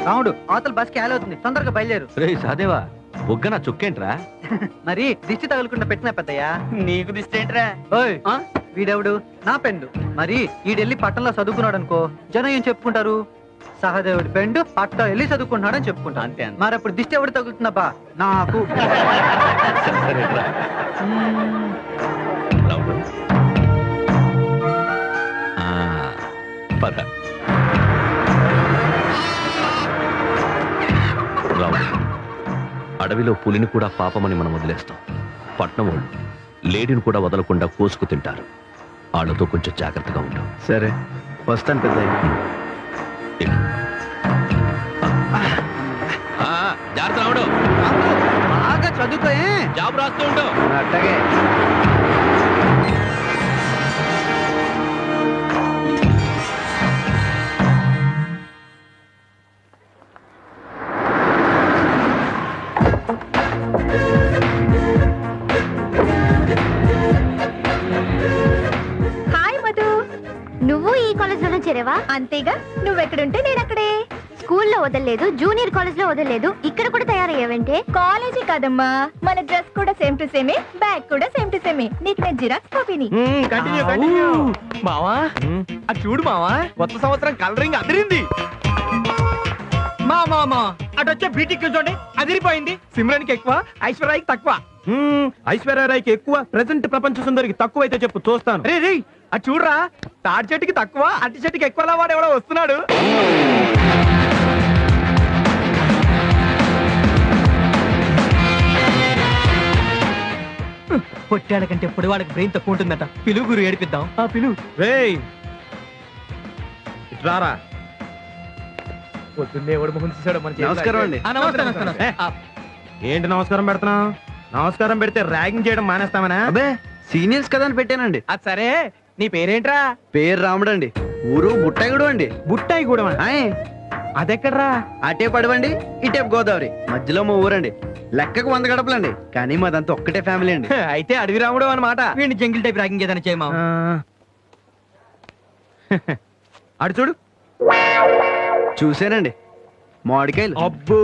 రాముడు అవతల బస్ క్యాల్ అవుతుంది, తొందరగా బయలుదేరు. రే సాదేవా, బొగ్గన చుక్కేంట్రా? మరి దిష్టి తగులుకుండా పెట్టిన పెద్దయ్యా. నీకు దిష్టి ఏంట్రా? ఓయ్ వీడెవడు? నా పెండు. మరి ఈడెళ్ళి పట్టణంలో చదువుకున్నాడు అనుకో, జనం ఏం చెప్పుకుంటారు? సహదేవుడి పెండు పట్టణం వెళ్ళి చదువుకుంటున్నాడని చెప్పుకుంటా. అంతే అంతే. మరి అప్పుడు దిష్టి ఎవడు తగులుతుందబ్బా? నాకు. సరేట్రా. రాముడు. పద. రాముడు, అడవిలో పులిని కూడా పాపమని మనం వదిలేస్తాం. పట్నం వాళ్ళు లేడీని కూడా వదలకుండా కోసుకు తింటారు. వాళ్ళతో కొంచెం జాగ్రత్తగా ఉంటాం. సరే వస్తాను పెద్దయ్య. జాగ్రత్త రాముడు. బాగా చదువుకో, జాబ్ రాస్తూ ఉంటావు. అట్టగే. నువ్వు ఈ కాలేజ్ లోనే చేరేవా? అంతేగా, నువ్వెక్కడుంటే నేను అక్కడే. స్కూల్లో వదలలేదు, జూనియర్ కాలేజ్ లో వదలలేదు, ఇక్కడ కూడా తయారయ్యావంటే? కాలేజీ కాదమ్మా, మన డ్రెస్ కూడా సేమ్ టు సేమే, బ్యాగ్ కూడా సేమ్ టు సేమే. నీకు నేను జిరాక్స్ కాపీని. మావా అది చూడు మావా, కొత్త సంవత్సరం కలరింగ్ అదిరింది. మా అటు వచ్చే బీటిక్ చూడండి, అదిరిపోయింది. సిమ్రన్కి ఎక్కువ, ఐశ్వర్యకి తక్కువ. ఐశ్వర్యరాయ్కి ఎక్కువ, ప్రెసెంట్ ప్రపంచ సుందరికి తక్కువ అయితే చెప్పు, చూస్తాను. రే రే అది చూడరా, తాడి చెట్టుకి తక్కువ, అట్టి చెట్టుకి ఎక్కువ వాడు ఎవడో వస్తున్నాడు. పొట్టాడ కంటే పొడివాడికి బ్రెయిన్ తక్కువ ఉంటుందట. పిలువు గురు, ఏడిపిద్దాం. ఆ పిలువు. రేయ్ రారా. పొద్దున్నే ఎవడు మొహం చూసాడో మన నమస్కారం అండి. ఏంటి నమస్కారం పెడుతున్నావు? నమస్కారం పెడితే ర్యాగింగ్ చేయడం మానేస్తామనా? అబ్బే సీనియర్స్ కదా అని పెట్టానండి. అది సరే, నీ పేరేంట్రా? పేరు రాముడు అండి. ఊరు బుట్టాయిగూడ అండి. బుట్టాయి కూడా అదెక్కడ్రా? అటే పడవండి, ఇటే గోదావరి, మధ్యలో మా ఊరండి. లెక్కకు 100 గడపలండి, కానీ మాదంతా ఒక్కటే ఫ్యామిలీ అండి. అయితే అడవి రాముడు అన్నమాట. వీడిని జంగిల్ టైప్ ర్యాగింగ్ ఏదైనా చేయమా? అడు చూడు. చూసానండి మామిడికాయలు. అబ్బో,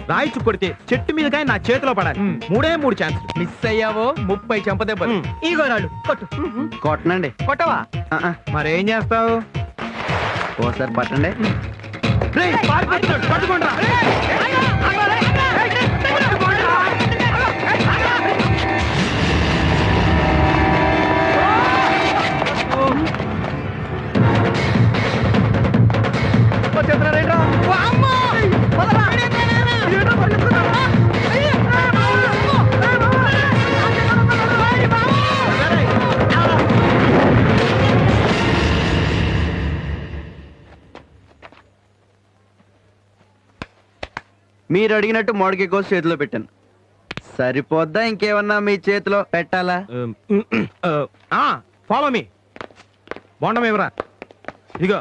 రాయి చుక్కొడితే చెట్టు మీద కాయ నా చేతిలో పడాలి. 3 ఛాన్స్ మిస్ అయ్యావో 30 చెంపదెబ్బలు. ఈగో రాడు కొట్టు. కొట్టనండి. కొట్టవా? మరేం చేస్తావు? ఓసారి పట్టండి. పట్టుకోండి. మీరు అడిగినట్టు మామిడికాయ కోసి చేతిలో పెట్టాను. సరిపోద్దా, ఇంకేమన్నా మీ చేతిలో పెట్టాలా? Follow me. బోండం ఎవరా? ఇదిగో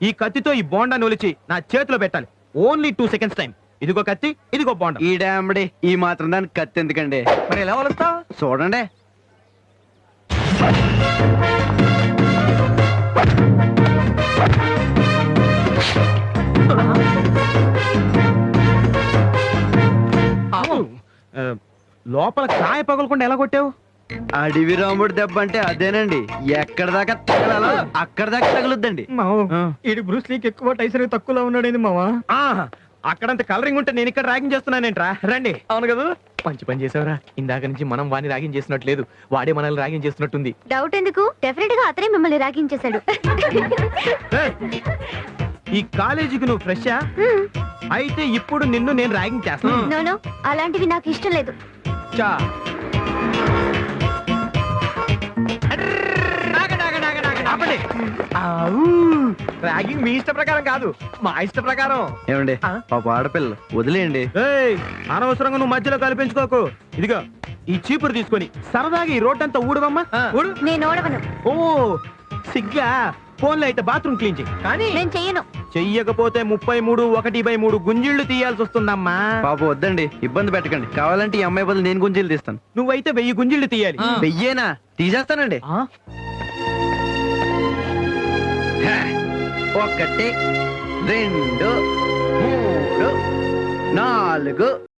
ఈ కత్తితో ఈ బోండాన్ని ఒలిచి నా చేతిలో పెట్టాలి. Only 2 seconds time. ఇదిగో కత్తి, ఇదిగో బోండం. ఈ డాంబడి, ఈ మాత్రం దానికి కత్తి ఎందుకండి? మరి ఎలా వలుస్తావు? చూడండి. లోపల కాయ పగలకుండా ఎలా కొట్టావు? అడవి రాముడు దెబ్బ అంటే అదేనండి. ఎక్కడ దాకా తగలాలో అక్కడ దాకా తగులుద్దండి. ఇది బ్రూస్ లీకి ఎక్కువ, టైసన్ తక్కువలో ఉన్నాడేంది మావా? అక్కడంత కలరింగ్ ఉంటే నేను ఇక్కడ ర్యాగింగ్ చేస్తున్నానేంట్రా? రండి. అవును కదా, మంచి పని చేసావురా. ఇందాక నుంచి మనం వాడిని ర్యాగింగ్ చేసినట్లేదు, వాడే మనల్ని ర్యాగింగ్ చేస్తున్నట్టుంది. డౌట్ ఎందుకు, డెఫినెట్ గా అతనే మిమ్మల్ని ర్యాగింగ్ చేశాడు. ఈ కాలేజీకి నువ్వు ఫ్రెషా? అయితే ఇప్పుడు నిన్ను నేను ర్యాగింగ్ చేస్తాను. నో, అలాంటివి నాకు ఇష్టం లేదు. ర్యాగింగ్ మీ ఇష్ట ప్రకారం కాదు, మా ఇష్ట ప్రకారం. ఏమండి పాప ఆడపిల్లలు వదిలేయండి. అనవసరంగా నువ్వు మధ్యలో కల్పించుకోకు. ఇదిగో ఈ చీపురు తీసుకొని సరదాగా ఈ రోడ్ అంతా ఊడవమ్మా. ఊడు. నేను ఓడవను. ఓ సిగ్గా. ఫోన్లో అయితే బాత్రూమ్ క్లీన్ చేయి. కానీ నేను చెయ్యను. చెయ్యకపోతే 33/1/3 గుంజిళ్లు తీయాల్సి వస్తుందమ్మా. పాప వద్దండి, ఇబ్బంది పెట్టకండి. కావాలంటే ఈ అమ్మాయి బదులు నేను గుంజీలు తీస్తాను. నువ్వైతే 1000 గుంజిళ్లు తీయాలి. 1000 తీసేస్తానండి. 1 2 3 4